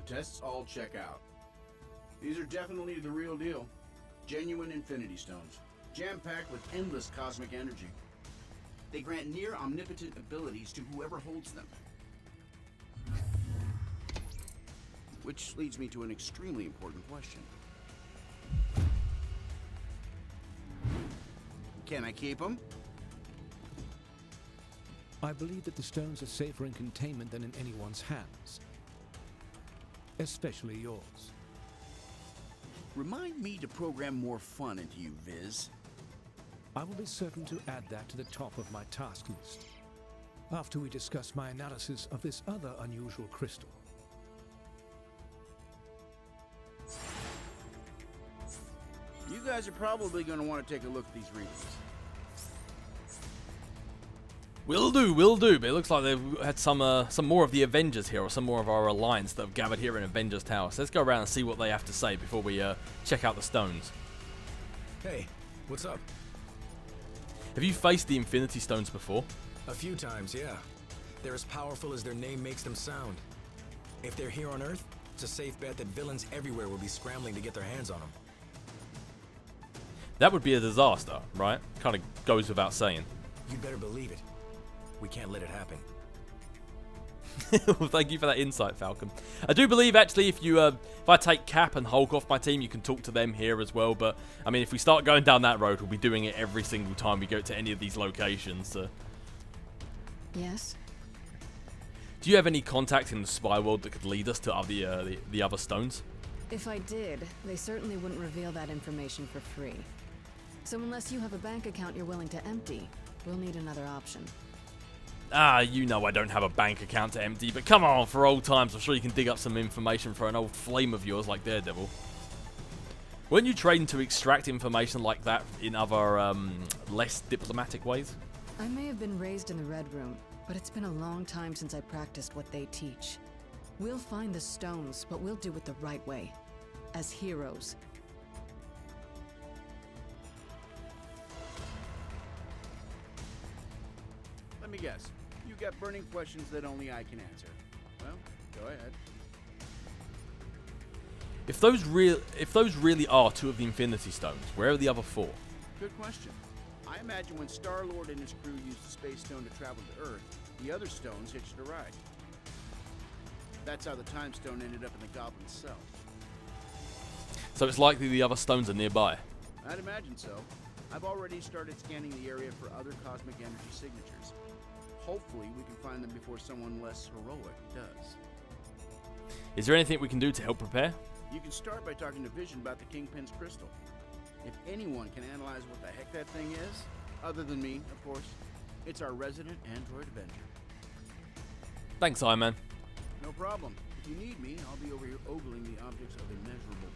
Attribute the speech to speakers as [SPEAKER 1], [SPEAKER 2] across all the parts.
[SPEAKER 1] tests all check out. These are definitely the real deal. Genuine Infinity Stones, jam-packed with endless cosmic energy. They grant near omnipotent abilities to whoever holds them. Which leads me to an extremely important question. Can I keep them?
[SPEAKER 2] I believe that the stones are safer in containment than in anyone's hands. Especially yours.
[SPEAKER 1] Remind me to program more fun into you, Viz.
[SPEAKER 2] I will be certain to add that to the top of my task list, after we discuss my analysis of this other unusual crystal.
[SPEAKER 1] You guys are probably going to want to take a look at these readings.
[SPEAKER 3] Will do, but it looks like they've had some more of the Avengers here, or some more of our alliance that have gathered here in Avengers Tower. So let's go around and see what they have to say before we check out the stones.
[SPEAKER 4] Hey, what's up?
[SPEAKER 3] Have you faced the Infinity Stones before?
[SPEAKER 4] A few times, yeah. They're as powerful as their name makes them sound. If they're here on Earth, it's a safe bet that villains everywhere will be scrambling to get their hands on them.
[SPEAKER 3] That would be a disaster, right? Kind of goes without saying.
[SPEAKER 4] You'd better believe it. We can't let it happen.
[SPEAKER 3] Well, thank you for that insight, Falcon. I do believe, actually, if I take Cap and Hulk off my team, you can talk to them here as well. But, I mean, if we start going down that road, we'll be doing it every single time we go to any of these locations. So.
[SPEAKER 5] Yes?
[SPEAKER 3] Do you have any contacts in the spy world that could lead us to the other stones?
[SPEAKER 5] If I did, they certainly wouldn't reveal that information for free. So unless you have a bank account you're willing to empty, we'll need another option.
[SPEAKER 3] Ah, you know I don't have a bank account to empty, but come on, for old times, I'm sure you can dig up some information for an old flame of yours like Daredevil. Weren't you trained to extract information like that in other, less diplomatic ways?
[SPEAKER 5] I may have been raised in the Red Room, but it's been a long time since I practiced what they teach. We'll find the stones, but we'll do it the right way. As heroes.
[SPEAKER 1] Let me guess. You got burning questions that only I can answer. Well, go ahead.
[SPEAKER 3] If those really are two of the Infinity Stones, where are the other four?
[SPEAKER 1] Good question. I imagine when Star-Lord and his crew used the Space Stone to travel to Earth, the other stones hitched a ride. That's how the Time Stone ended up in the Goblin's cell.
[SPEAKER 3] So it's likely the other stones are nearby.
[SPEAKER 1] I'd imagine so. I've already started scanning the area for other cosmic energy signatures. Hopefully we can find them before someone less heroic does.
[SPEAKER 3] Is there anything we can do to help prepare?
[SPEAKER 1] You can start by talking to Vision about the Kingpin's crystal. If anyone can analyze what the heck that thing is, other than me, of course, it's our resident Android Avenger.
[SPEAKER 3] Thanks, Iron Man.
[SPEAKER 1] No problem. If you need me, I'll be over here ogling the objects of immeasurable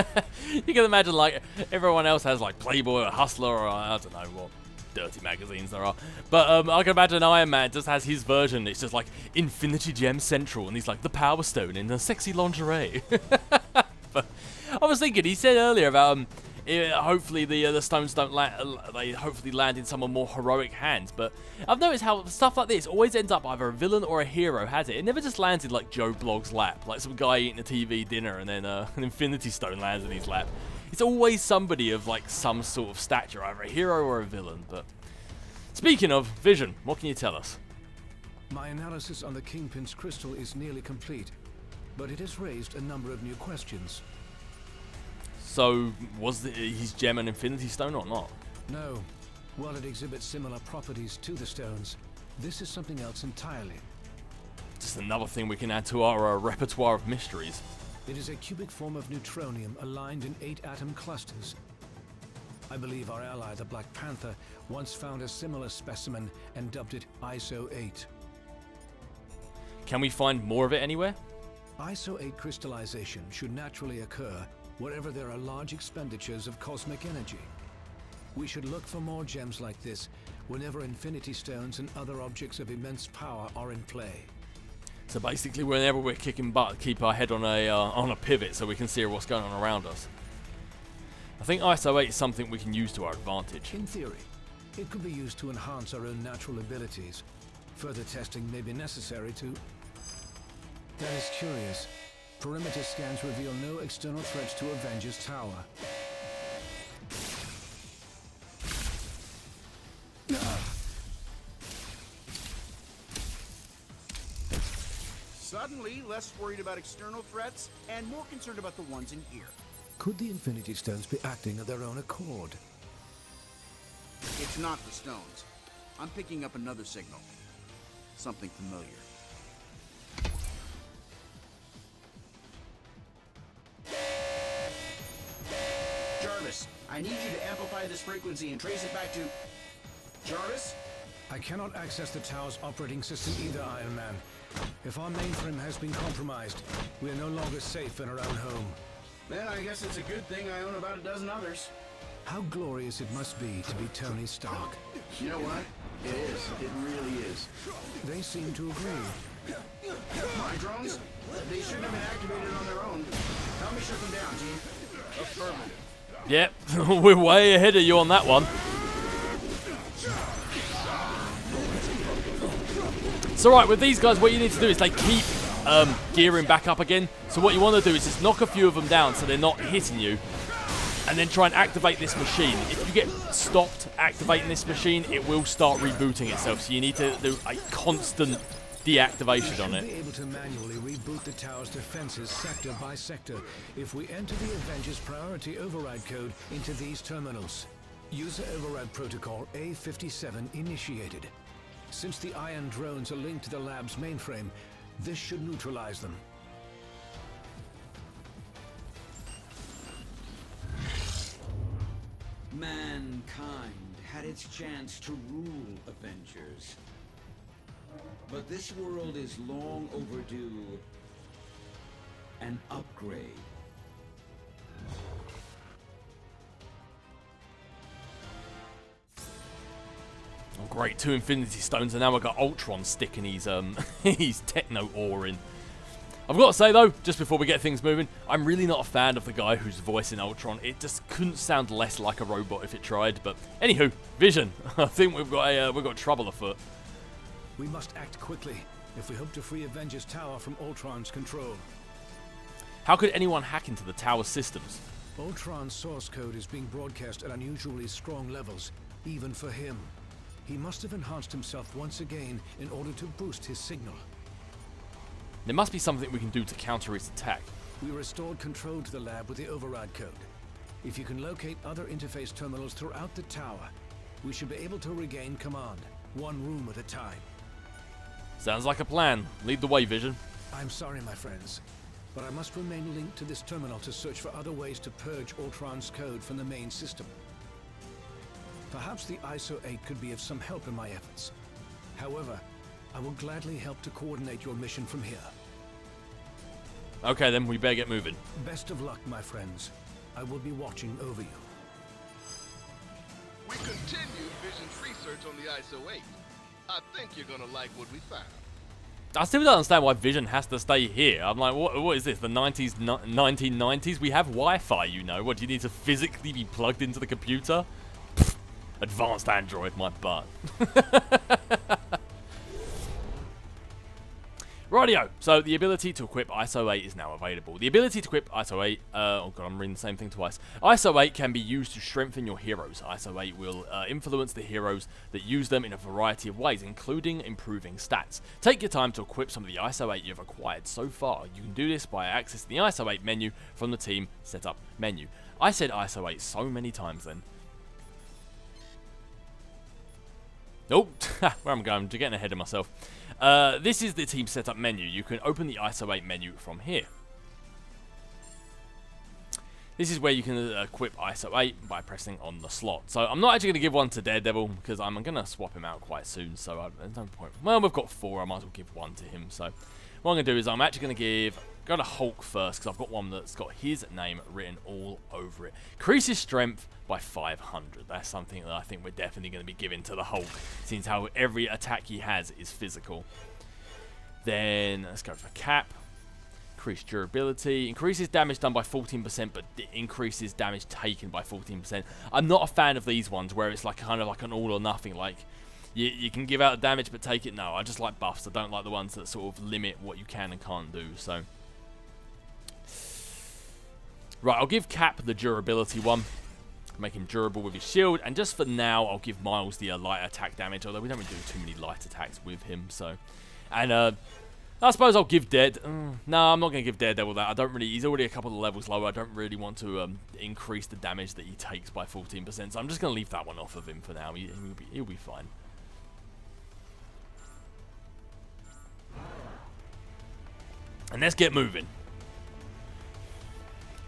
[SPEAKER 1] power.
[SPEAKER 3] You can imagine, like, everyone else has, like, Playboy or Hustler or I don't know what dirty magazines there are. But I can imagine Iron Man just has his version. It's just like Infinity Gem Central, and he's like the Power Stone in the sexy lingerie. But I was thinking, he said earlier about hopefully the stones don't they hopefully land in some more heroic hands. But I've noticed how stuff like this always ends up either a villain or a hero has it. It never just lands in like Joe Blogg's lap, like some guy eating a TV dinner and then an Infinity Stone lands in his lap. It's always somebody of like some sort of stature, either a hero or a villain. But speaking of Vision, what can you tell us?
[SPEAKER 2] My analysis on the Kingpin's crystal is nearly complete, but it has raised a number of new questions.
[SPEAKER 3] So, was his gem an Infinity Stone or not?
[SPEAKER 2] No. While it exhibits similar properties to the stones, this is something else entirely.
[SPEAKER 3] Just another thing we can add to our repertoire of mysteries.
[SPEAKER 2] It is a cubic form of neutronium aligned in 8 atom clusters. I believe our ally, the Black Panther, once found a similar specimen and dubbed it ISO-8.
[SPEAKER 3] Can we find more of it anywhere?
[SPEAKER 2] ISO-8 crystallization should naturally occur wherever there are large expenditures of cosmic energy. We should look for more gems like this whenever Infinity Stones and other objects of immense power are in play.
[SPEAKER 3] So basically, whenever we're kicking butt, keep our head on a pivot so we can see what's going on around us. I think ISO-8 is something we can use to our advantage.
[SPEAKER 2] In theory, it could be used to enhance our own natural abilities. Further testing may be necessary to... That is curious. Perimeter scans reveal no external threats to Avengers Tower.
[SPEAKER 1] Suddenly, less worried about external threats and more concerned about the ones in here.
[SPEAKER 2] Could the Infinity Stones be acting of their own accord?
[SPEAKER 1] It's not the stones. I'm picking up another signal. Something familiar. Jarvis, I need you to amplify this frequency and trace it back to... Jarvis?
[SPEAKER 2] I cannot access the tower's operating system either, Iron Man. If our mainframe has been compromised, we are no longer safe in our own home.
[SPEAKER 1] Then I guess it's a good thing I own about a dozen others.
[SPEAKER 2] How glorious it must be to be Tony Stark.
[SPEAKER 1] You know what? It is. It really is.
[SPEAKER 2] They seem to agree.
[SPEAKER 1] My drones? They shouldn't have been activated on their own. Help me shut them down, team. Affirmative.
[SPEAKER 3] Yep, we're way ahead of you on that one. So right, with these guys, what you need to do is they keep gearing back up again. So what you want to do is just knock a few of them down so they're not hitting you. And then try and activate this machine. If you get stopped activating this machine, it will start rebooting itself. So you need to do a constant deactivation on it.
[SPEAKER 2] We should be able to manually reboot the tower's defenses sector by sector if we enter the Avengers Priority Override code into these terminals. User Override Protocol A57 initiated. Since the iron drones are linked to the lab's mainframe, this should neutralize them.
[SPEAKER 6] Mankind had its chance to rule Avengers. But this world is long overdue an upgrade.
[SPEAKER 3] Oh, great, 2 Infinity Stones, and now we've got Ultron sticking his his techno ore in. I've got to say though, just before we get things moving, I'm really not a fan of the guy who's voicing Ultron. It just couldn't sound less like a robot if it tried. But anywho, Vision, I think we've got trouble afoot.
[SPEAKER 2] We must act quickly if we hope to free Avengers Tower from Ultron's control.
[SPEAKER 3] How could anyone hack into the tower's systems?
[SPEAKER 2] Ultron's source code is being broadcast at unusually strong levels, even for him. He must have enhanced himself once again in order to boost his signal.
[SPEAKER 3] There must be something we can do to counter his attack.
[SPEAKER 2] We restored control to the lab with the override code. If you can locate other interface terminals throughout the tower, we should be able to regain command, one room at a time.
[SPEAKER 3] Sounds like a plan. Lead the way, Vision.
[SPEAKER 2] I'm sorry, my friends, but I must remain linked to this terminal to search for other ways to purge Ultron's code from the main system. Perhaps the ISO-8 could be of some help in my efforts. However, I will gladly help to coordinate your mission from here.
[SPEAKER 3] Okay then, we better get moving.
[SPEAKER 2] Best of luck, my friends. I will be watching over you.
[SPEAKER 7] We continued Vision's research on the ISO-8. I think you're gonna like what we found.
[SPEAKER 3] I still don't understand why Vision has to stay here. I'm like, what is this, the 1990s? We have Wi-Fi, you know. What, do you need to physically be plugged into the computer? Pfft, advanced Android, my butt. Rightio, so the ability to equip ISO-8 is now available. The ability to equip ISO-8, oh god, I'm reading the same thing twice. ISO-8 can be used to strengthen your heroes. ISO-8 will influence the heroes that use them in a variety of ways, including improving stats. Take your time to equip some of the ISO-8 you've acquired so far. You can do this by accessing the ISO-8 menu from the Team Setup menu. I said ISO-8 so many times then. Oh, where I'm going, I'm getting ahead of myself. This is the Team Setup menu. You can open the ISO-8 menu from here. This is where you can equip ISO-8 by pressing on the slot. So I'm not actually going to give one to Daredevil because I'm going to swap him out quite soon. So there's no point. Well, we've got 4. I might as well give one to him. So what I'm going to do is I'm actually going to go to Hulk first because I've got one that's got his name written all over it. Increases strength by 500. That's something that I think we're definitely going to be giving to the Hulk, since how every attack he has is physical. Then let's go for Cap. Increased durability. Increases damage done by 14%, but increases damage taken by 14%. I'm not a fan of these ones where it's like kind of like an all or nothing. Like You can give out the damage but take it. No, I just like buffs. I don't like the ones that sort of limit what you can and can't do. So, right, I'll give Cap the durability one. Make him durable with his shield. And just for now, I'll give Miles the light attack damage. Although we don't really do too many light attacks with him. So, and I suppose I'll give no, I'm not going to give Daredevil that. I don't really. He's already a couple of levels lower. I don't really want to increase the damage that he takes by 14%. So I'm just going to leave that one off of him for now. He'll be fine. And let's get moving.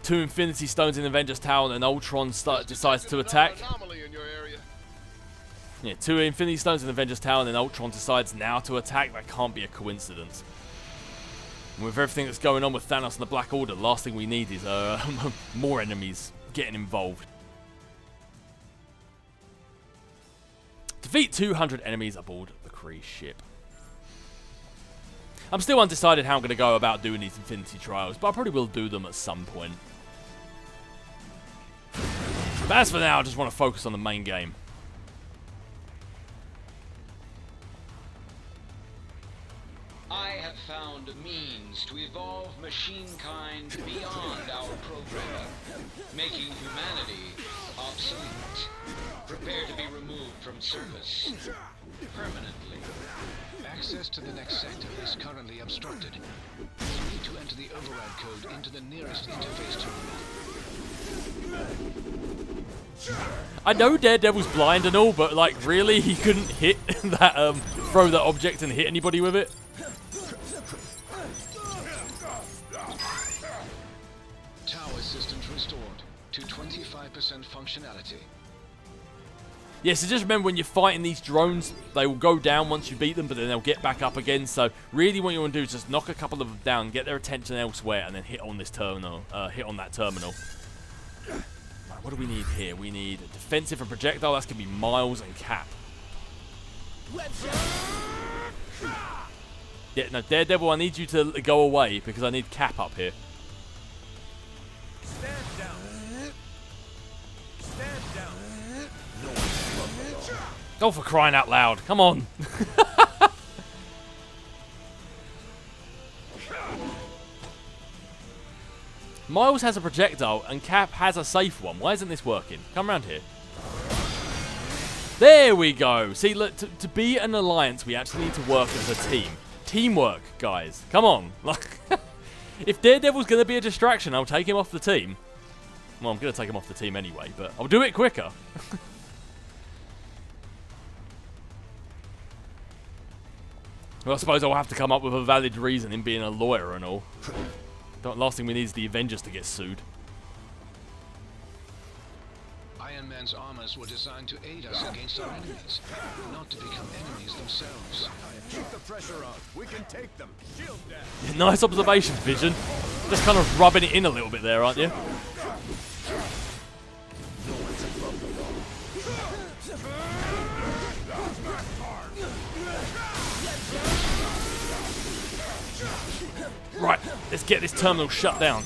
[SPEAKER 3] 2 Infinity Stones in Avengers Tower, and Ultron decides to attack. Yeah, 2 Infinity Stones in Avengers Tower, and then Ultron decides now to attack. That can't be a coincidence. And with everything that's going on with Thanos and the Black Order, the last thing we need is more enemies getting involved. Defeat 200 enemies aboard the Kree ship. I'm still undecided how I'm going to go about doing these Infinity Trials, but I probably will do them at some point. But as for now, I just want to focus on the main game.
[SPEAKER 6] I have found a means to evolve machine kind beyond our programming, making humanity obsolete, prepared to be removed from service permanently.
[SPEAKER 8] Access to the next sector is currently obstructed. You need to enter the override code into the nearest interface terminal.
[SPEAKER 3] I know Daredevil's blind and all, but like really, he couldn't hit that throw that object and hit anybody with it.
[SPEAKER 8] Tower systems restored to 25% functionality.
[SPEAKER 3] Yeah, so just remember when you're fighting these drones, they will go down once you beat them, but then they'll get back up again. So really what you want to do is just knock a couple of them down, get their attention elsewhere, and then hit on this terminal. Hit on that terminal. Right, what do we need here? We need a defensive and projectile. That's going to be Miles and Cap. Yeah, no, Daredevil, I need you to go away because I need Cap up here.
[SPEAKER 4] Stand down. Stand down.
[SPEAKER 3] Oh, for crying out loud. Come on. Miles has a projectile and Cap has a safe one. Why isn't this working? Come around here. There we go. See, look, to be an alliance, we actually need to work as a team. Teamwork, guys. Come on. If Daredevil's going to be a distraction, I'll take him off the team. Well, I'm going to take him off the team anyway, but I'll do it quicker. Well, I suppose I'll have to come up with a valid reason in being a lawyer and all. Last thing we need is the Avengers to get sued.
[SPEAKER 8] Iron Man's armors were designed to aid us against our enemies, not to become enemies themselves.
[SPEAKER 4] Keep the pressure on. We can take them. Shield down.
[SPEAKER 3] Nice observation, Vision. Just kind of rubbing it in a little bit there, aren't you? Right, let's get this terminal shut down.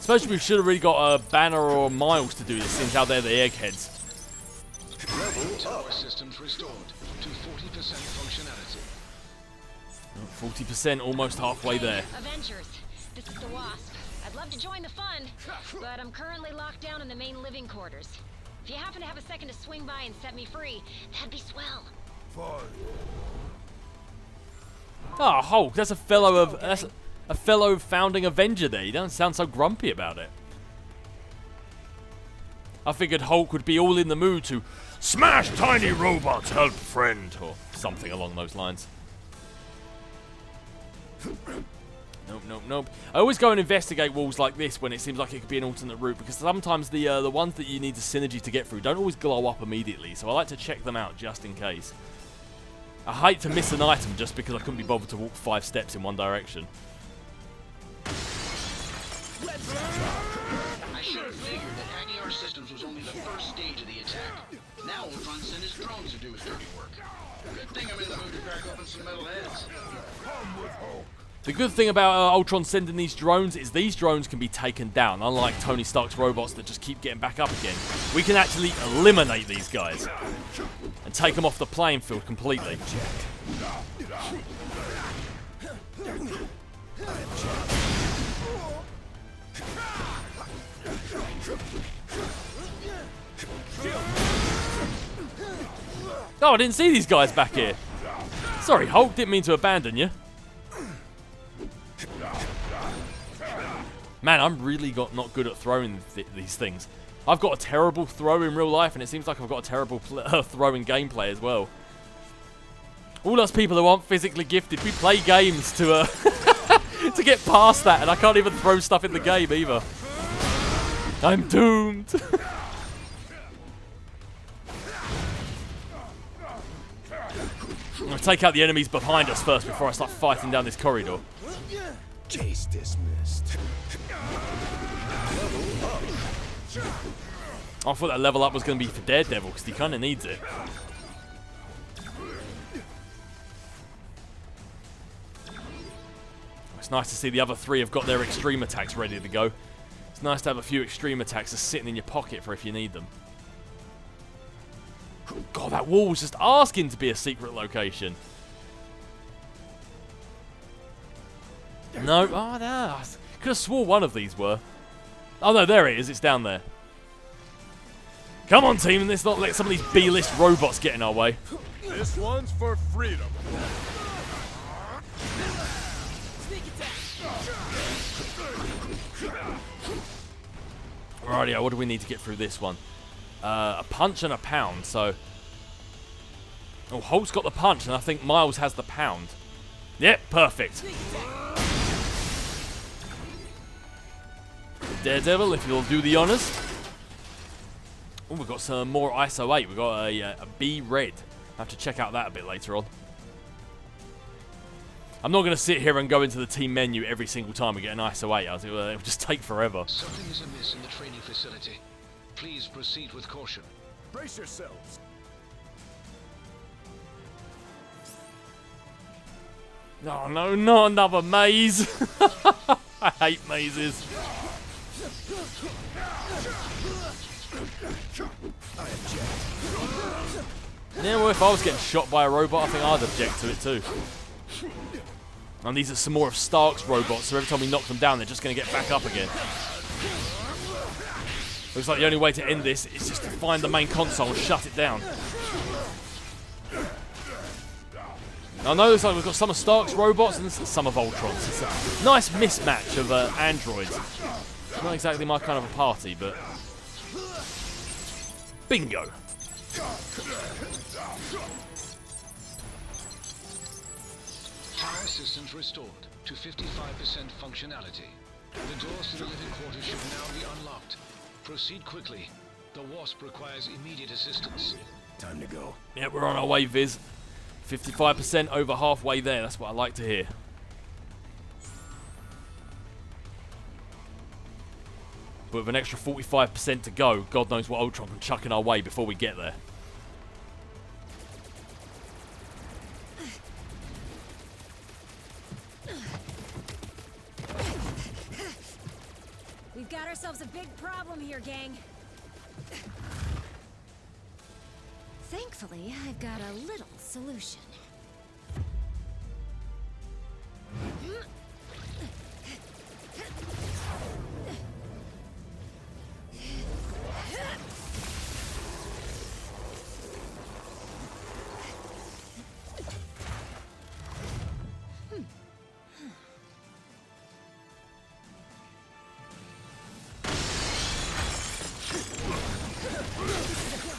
[SPEAKER 3] Suppose we should have really got a Banner or Miles to do this, since how they're the eggheads.
[SPEAKER 8] Tower systems restored to 40% functionality.
[SPEAKER 3] 40%, almost halfway there.
[SPEAKER 9] Avengers, this is the WASP. I'd love to join the fun, but I'm currently locked down in the main living quarters. If you happen to have a second to swing by and set me free, that'd be swell.
[SPEAKER 3] Oh, Hulk, that's a fellow founding Avenger there. You don't sound so grumpy about it. I figured Hulk would be all in the mood to smash tiny robots, help friend, or something along those lines. Nope, nope, nope. I always go and investigate walls like this when it seems like it could be an alternate route, because sometimes the ones that you need the synergy to get through don't always glow up immediately, so I like to check them out just in case. I hate to miss an item just because I couldn't be bothered to walk 5 steps in one direction.
[SPEAKER 10] I should have figured that hacking our systems was only the first stage of the attack. Now Ultron sent his drones to do his dirty work. Good thing I'm in the mood to crack open some metal heads.
[SPEAKER 3] The good thing about Ultron sending these drones is these drones can be taken down, unlike Tony Stark's robots that just keep getting back up again. We can actually eliminate these guys. and take them off the playing field completely. Oh, I didn't see these guys back here. Sorry, Hulk, didn't mean to abandon you. Man, I'm really not good at throwing these things. I've got a terrible throw in real life, and it seems like I've got a terrible throw in gameplay as well. All us people who aren't physically gifted, we play games to to get past that, and I can't even throw stuff in the game either. I'm doomed. I'm going to take out the enemies behind us first before I start fighting down this corridor.
[SPEAKER 2] Case dismissed.
[SPEAKER 3] I thought that level up was going to be for Daredevil because he kind of needs it. It's nice to see the other three have got their extreme attacks ready to go. It's nice to have a few extreme attacks just sitting in your pocket for if you need them. God, that wall was just asking to be a secret location. No, oh, no. I could have swore one of these were. Oh no, there it is. It's down there. Come on, team, and let's not let some of these B-list robots get in our way.
[SPEAKER 7] This one's for freedom.
[SPEAKER 3] Rightio, what do we need to get through this one? A punch and a pound, so... Oh, Hulk's got the punch, and I think Miles has the pound. Yep, perfect. Daredevil, if you'll do the honours. Oh, we've got some more ISO 8. We've got a B red. I have to check out that a bit later on. I'm not going to sit here and go into the team menu every single time we get an ISO 8. It would just take forever.
[SPEAKER 8] Something is amiss in the training facility. Please proceed with caution.
[SPEAKER 2] Brace yourselves.
[SPEAKER 3] Oh no, not another maze. I hate mazes. Yeah, well, if I was getting shot by a robot, I think I'd object to it too. And these are some more of Stark's robots, so every time we knock them down, they're just going to get back up again. Looks like the only way to end this is just to find the main console and shut it down. I know looks like we've got some of Stark's robots and some of Ultron's. It's a nice mismatch of androids. Not exactly my kind of a party, but... Bingo!
[SPEAKER 8] Power systems restored to 55% functionality. The doors to the living quarters should now be unlocked. Proceed quickly. The WASP requires immediate assistance.
[SPEAKER 2] Time to go.
[SPEAKER 3] Yeah, we're on our way, Viz. 55% over halfway there. That's what I like to hear. But with an extra 45% to go, God knows what Ultron can chuck in our way before we get there.
[SPEAKER 9] We've got ourselves a big problem here, gang. Thankfully, I've got a little solution.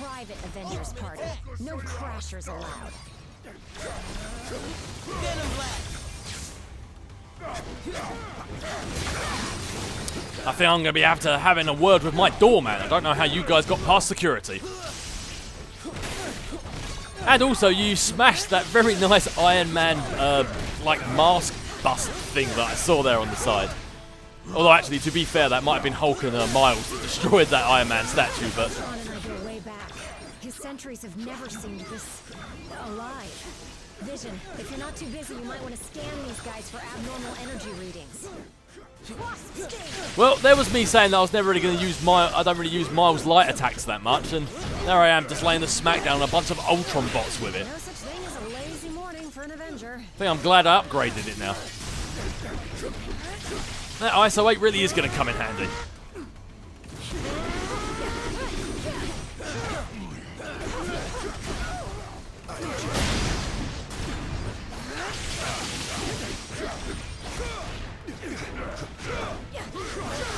[SPEAKER 9] Private Avengers party. No crashers allowed.
[SPEAKER 3] I think I'm going to be having a word with my doorman. I don't know how you guys got past security. And also, you smashed that very nice Iron Man, like, mask bust thing that I saw there on the side. Although, actually, to be fair, that might have been Hulk and Miles that destroyed that Iron Man statue, but...
[SPEAKER 9] Sean and I go way back. His sentries have never seemed this... alive. Vision, if you're not too busy, you might want to scan these guys for abnormal energy readings.
[SPEAKER 3] Well, there was me saying that I was never really going to use I don't really use Miles' light attacks that much, and there I am just laying the smackdown on a bunch of Ultron bots with it.
[SPEAKER 9] No such thing as a lazy morning for an Avenger.
[SPEAKER 3] I think I'm glad I upgraded it now. That ISO 8 really is going to come in handy.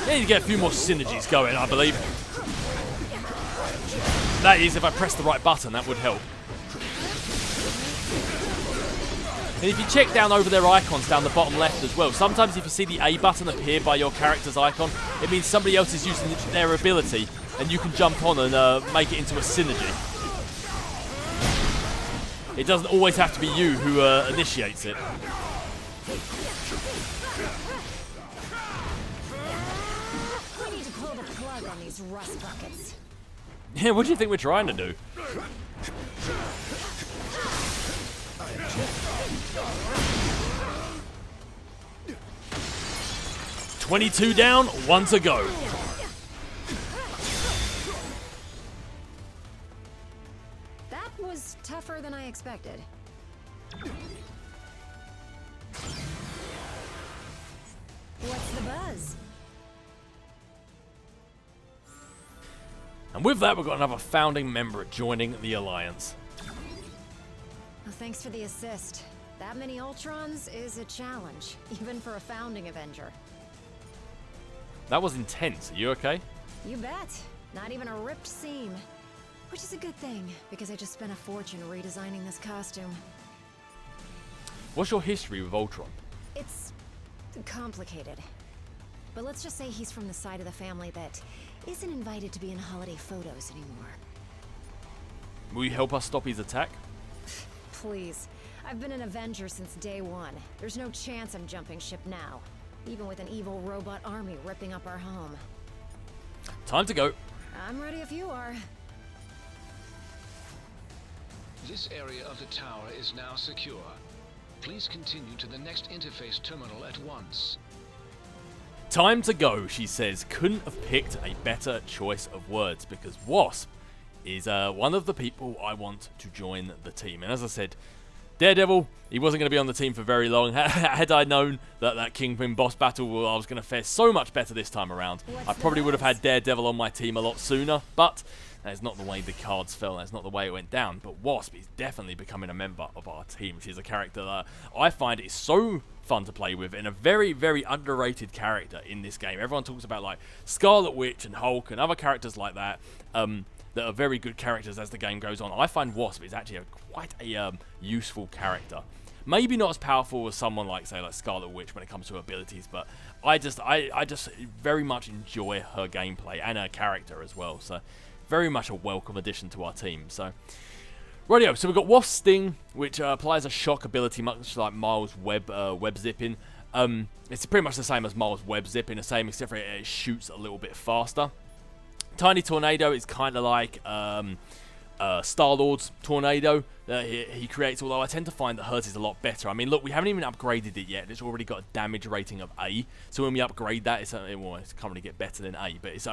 [SPEAKER 3] I need to get a few more synergies going, I believe. That is, if I press the right button, that would help. And if you check down over their icons down the bottom left as well, sometimes if you see the A button appear by your character's icon, it means somebody else is using their ability, and you can jump on and make it into a synergy. It doesn't always have to be you who initiates it.
[SPEAKER 9] We need to pull the plug on these rust buckets.
[SPEAKER 3] Yeah, what do you think we're trying to do? "22 down, 1 to go."
[SPEAKER 9] That was tougher than I expected. What's the buzz?
[SPEAKER 3] And with that, we've got another founding member joining the Alliance.
[SPEAKER 9] Well, thanks for the assist. That many Ultrons is a challenge, even for a founding Avenger.
[SPEAKER 3] That was intense. Are you okay?
[SPEAKER 9] You bet. Not even a ripped seam. Which is a good thing, because I just spent a fortune redesigning this costume.
[SPEAKER 3] What's your history with Ultron?
[SPEAKER 9] It's complicated. But let's just say he's from the side of the family that isn't invited to be in holiday photos anymore.
[SPEAKER 3] Will you help us stop his attack?
[SPEAKER 9] Please. I've been an Avenger since day one. There's no chance I'm jumping ship now. Even with an evil robot army ripping up our home.
[SPEAKER 3] Time to go.
[SPEAKER 9] I'm ready if you are.
[SPEAKER 8] This area of the tower is now secure. Please continue to the next interface terminal at once.
[SPEAKER 3] Time to go, she says. Couldn't have picked a better choice of words, because WASP is one of the people I want to join the team. And as I said, Daredevil, he wasn't going to be on the team for very long. Had I known that that Kingpin boss battle, I was going to fare so much better this time around. I probably would have had Daredevil on my team a lot sooner, but that's not the way the cards fell. That's not the way it went down. But Wasp is definitely becoming a member of our team. She's a character that I find is so fun to play with, and a very, very underrated character in this game. Everyone talks about like Scarlet Witch and Hulk and other characters like that, that are very good characters as the game goes on. I find Wasp is actually quite a useful character. Maybe not as powerful as someone like, say, like Scarlet Witch when it comes to abilities, but I just very much enjoy her gameplay and her character as well. So very much a welcome addition to our team. So rightio, so we've got Wasp Sting, which applies a shock ability much like Miles' web zipping. It's pretty much the same as Miles' web zipping, the same except for it shoots a little bit faster. Tiny Tornado is kind of like Star-Lord's Tornado that he creates, although I tend to find that hers is a lot better. I mean, look, we haven't even upgraded it yet. It's already got a damage rating of A, so when we upgrade that, it's can't really get better than A, but it's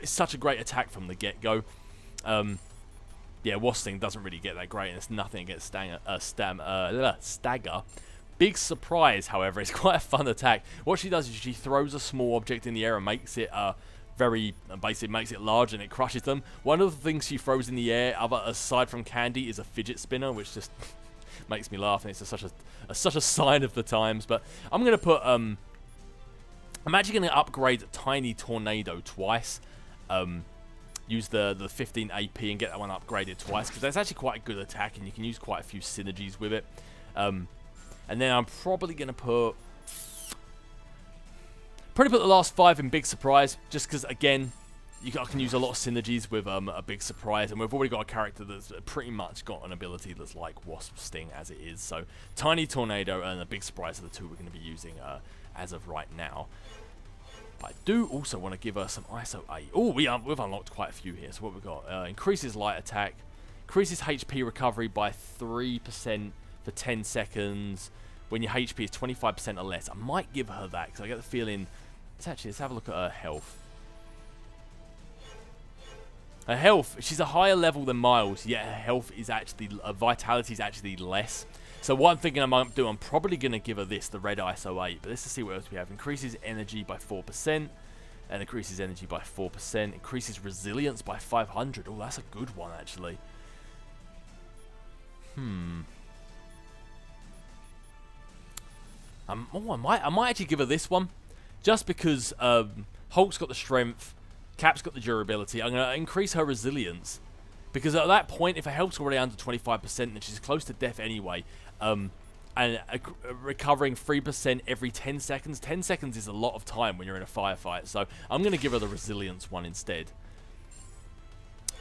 [SPEAKER 3] such a great attack from the get-go. Yeah, Wasp Sting doesn't really get that great, and it's nothing against Stagger. Big Surprise, however, is quite a fun attack. What she does is she throws a small object in the air and makes it basically makes it large, and it crushes them. One of the things she throws in the air, aside from candy, is a fidget spinner, which just makes me laugh, and it's such a sign of the times. But I'm gonna put I'm actually gonna upgrade Tiny Tornado twice. Use the 15 AP and get that one upgraded twice, because that's actually quite a good attack, and you can use quite a few synergies with it. And then I'm probably gonna put the last 5 in Big Surprise, just because, again, I can use a lot of synergies with a Big Surprise, and we've already got a character that's pretty much got an ability that's like Wasp Sting as it is. So Tiny Tornado and a Big Surprise are the two we're going to be using as of right now. I do also want to give her some ISO 8. Oh, we've unlocked quite a few here. So what we've got, increases light attack, increases HP recovery by 3% for 10 seconds, when your HP is 25% or less. I might give her that, because I get the feeling... Let's have a look at her health. Her health, she's a higher level than Miles, yet her health is actually... vitality is actually less. So what I'm thinking I might do, I'm probably going to give her this, the red ISO 8. But let's just see what else we have. Increases energy by 4%. And increases energy by 4%. Increases resilience by 500. Oh, that's a good one, actually. I might actually give her this one. Just because Hulk's got the strength, Cap's got the durability. I'm going to increase her resilience. Because at that point, if her health's already under 25%, then she's close to death anyway. And recovering 3% every 10 seconds. 10 seconds is a lot of time when you're in a firefight. So I'm going to give her the resilience one instead.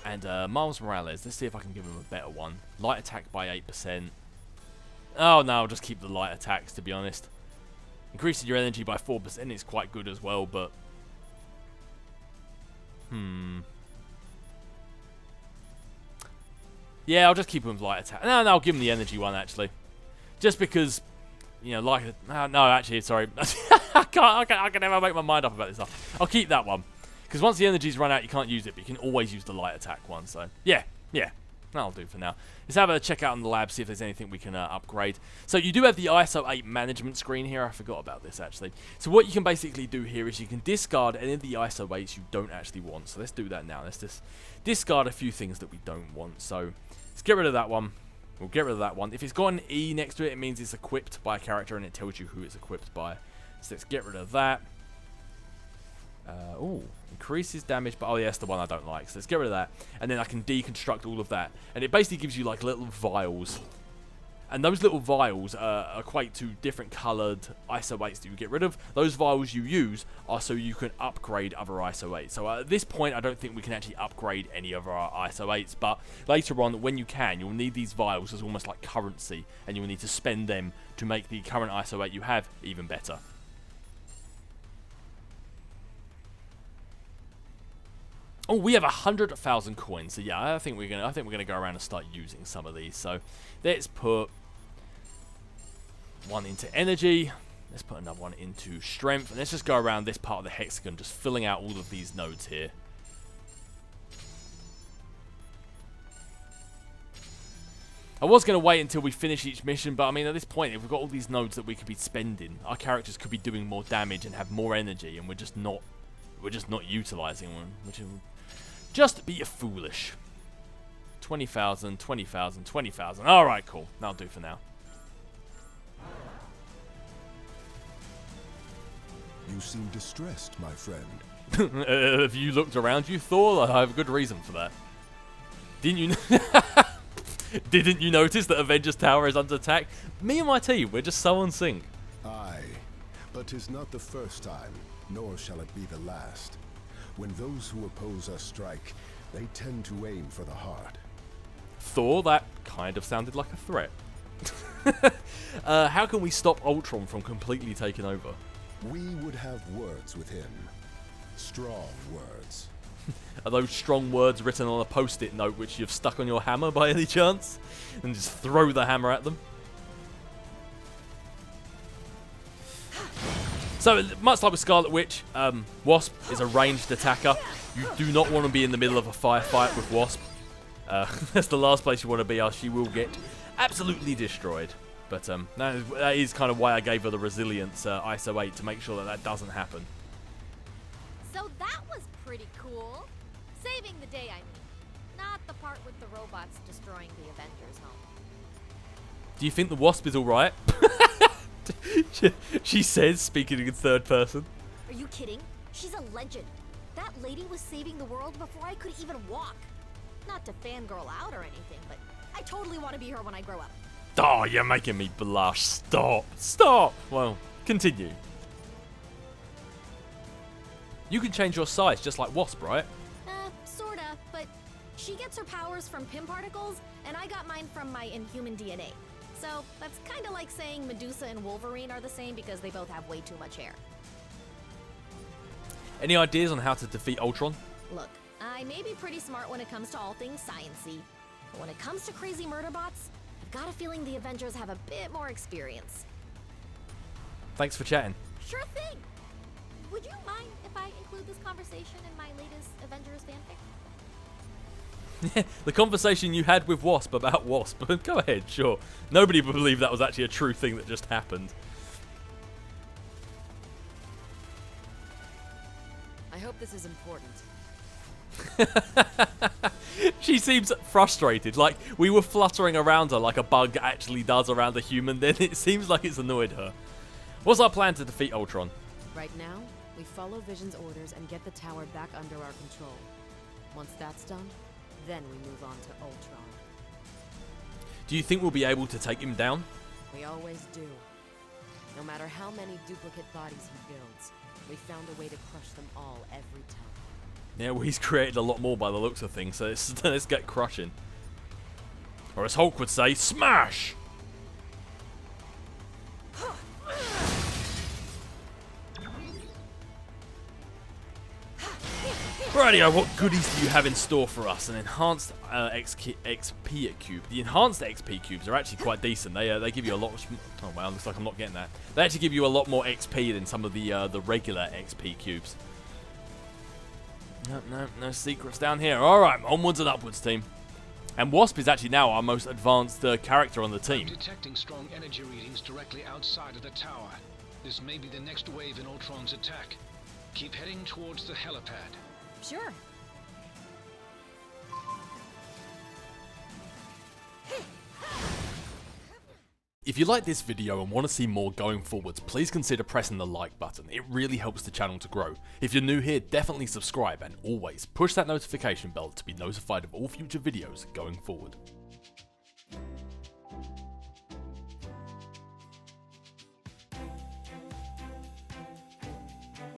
[SPEAKER 3] And Miles Morales, let's see if I can give him a better one. Light attack by 8%. Oh no, I'll just keep the light attacks, to be honest. Increasing your energy by 4% is quite good as well, but... Yeah, I'll just keep him with light attack. No, I'll give him the energy one, actually. Just because, you know, like... no, actually, sorry. I can never make my mind up about this stuff. I'll keep that one. Because once the energy's run out, you can't use it, but you can always use the light attack one, so... Yeah. That'll do for now. Let's have a check out in the lab, see if there's anything we can upgrade. So you do have the ISO 8 management screen here. I forgot about this, actually. So what you can basically do here is you can discard any of the ISO 8s you don't actually want. So let's do that now. Let's just discard a few things that we don't want. So let's get rid of that one. We'll get rid of that one. If it's got an E next to it, it means it's equipped by a character, and it tells you who it's equipped by. So let's get rid of that. Increases damage, but oh yeah, that's the one I don't like. So let's get rid of that, and then I can deconstruct all of that, and it basically gives you like little vials, and those little vials equate to different coloured ISO 8s that you get rid of. Those vials you use are so you can upgrade other ISO 8s. So at this point, I don't think we can actually upgrade any of our ISO 8s, but later on, when you can, you'll need these vials as almost like currency, and you'll need to spend them to make the current ISO 8 you have even better. Oh, we have 100,000 coins. So yeah, I think we're gonna go around and start using some of these. So let's put one into energy. Let's put another one into strength, and let's just go around this part of the hexagon, just filling out all of these nodes here. I was going to wait until we finish each mission, but I mean, at this point, if we've got all these nodes that we could be spending, our characters could be doing more damage and have more energy, and we're just not utilizing one, which would just be foolish. 20,000, 20,000, 20,000. All right, cool. That'll do for now.
[SPEAKER 11] You seem distressed, my friend.
[SPEAKER 3] Have you looked around you, Thor? I have a good reason for that. Didn't you? Didn't you notice that Avengers Tower is under attack? Me and my team, we're just so on sync.
[SPEAKER 11] Aye, but 'tis not the first time, nor shall it be the last. When those who oppose us strike, they tend to aim for the heart.
[SPEAKER 3] Thor, that kind of sounded like a threat. How can we stop Ultron from completely taking over?
[SPEAKER 11] We would have words with him. Strong words.
[SPEAKER 3] Are those strong words written on a post-it note which you've stuck on your hammer by any chance? And just throw the hammer at them? So, much like with Scarlet Witch, Wasp is a ranged attacker. You do not want to be in the middle of a firefight with Wasp. That's the last place you want to be, or she will get absolutely destroyed. But that is kind of why I gave her the resilience ISO 8, to make sure that that doesn't happen.
[SPEAKER 12] So that was pretty cool. Saving the day, I mean. Not the part with the robots destroying the Avengers home.
[SPEAKER 3] Do you think the Wasp is alright? She says, speaking in third person.
[SPEAKER 12] Are you kidding? She's a legend. That lady was saving the world before I could even walk. Not to fangirl out or anything, but I totally want to be her when I grow up.
[SPEAKER 3] Oh, you're making me blush. Stop. Stop. Well, continue. You can change your size just like Wasp, right?
[SPEAKER 12] Sorta, but she gets her powers from Pym particles, and I got mine from my Inhuman DNA. So that's kind of like saying Medusa and Wolverine are the same because they both have way too much hair.
[SPEAKER 3] Any ideas on how to defeat Ultron?
[SPEAKER 12] Look, I may be pretty smart when it comes to all things science-y, but when it comes to crazy murder bots, I've got a feeling the Avengers have a bit more experience.
[SPEAKER 3] Thanks for chatting.
[SPEAKER 12] Sure thing. Would you mind if I include this conversation in my latest Avengers fanfic?
[SPEAKER 3] The conversation you had with Wasp about Wasp. Go ahead, sure. Nobody would believe that was actually a true thing that just happened.
[SPEAKER 13] I hope this is important.
[SPEAKER 3] She seems frustrated, like we were fluttering around her like a bug actually does around a human, then it seems like it's annoyed her. What's our plan to defeat Ultron?
[SPEAKER 13] Right now, we follow Vision's orders and get the tower back under our control. Once that's done, then we move on to Ultron.
[SPEAKER 3] Do you think we'll be able to take him down?
[SPEAKER 13] We always do. No matter how many duplicate bodies he builds, we found a way to crush them all every time.
[SPEAKER 3] Yeah, well, he's created a lot more by the looks of things, so let's get crushing. Or as Hulk would say, smash! Rightio, what goodies do you have in store for us? An enhanced XP cube. The enhanced XP cubes are actually quite decent. They give you a lot. Oh wow, looks like I'm not getting that. They actually give you a lot more XP than some of the regular XP cubes. No secrets down here. All right, onwards and upwards, team. And Wasp is actually now our most advanced character on the team.
[SPEAKER 8] I'm detecting strong energy readings directly outside of the tower. This may be the next wave in Ultron's attack. Keep heading towards the helipad.
[SPEAKER 12] Sure.
[SPEAKER 3] If you like this video and want to see more going forwards, please consider pressing the like button. It really helps the channel to grow. If you're new here, definitely subscribe and always push that notification bell to be notified of all future videos going forward.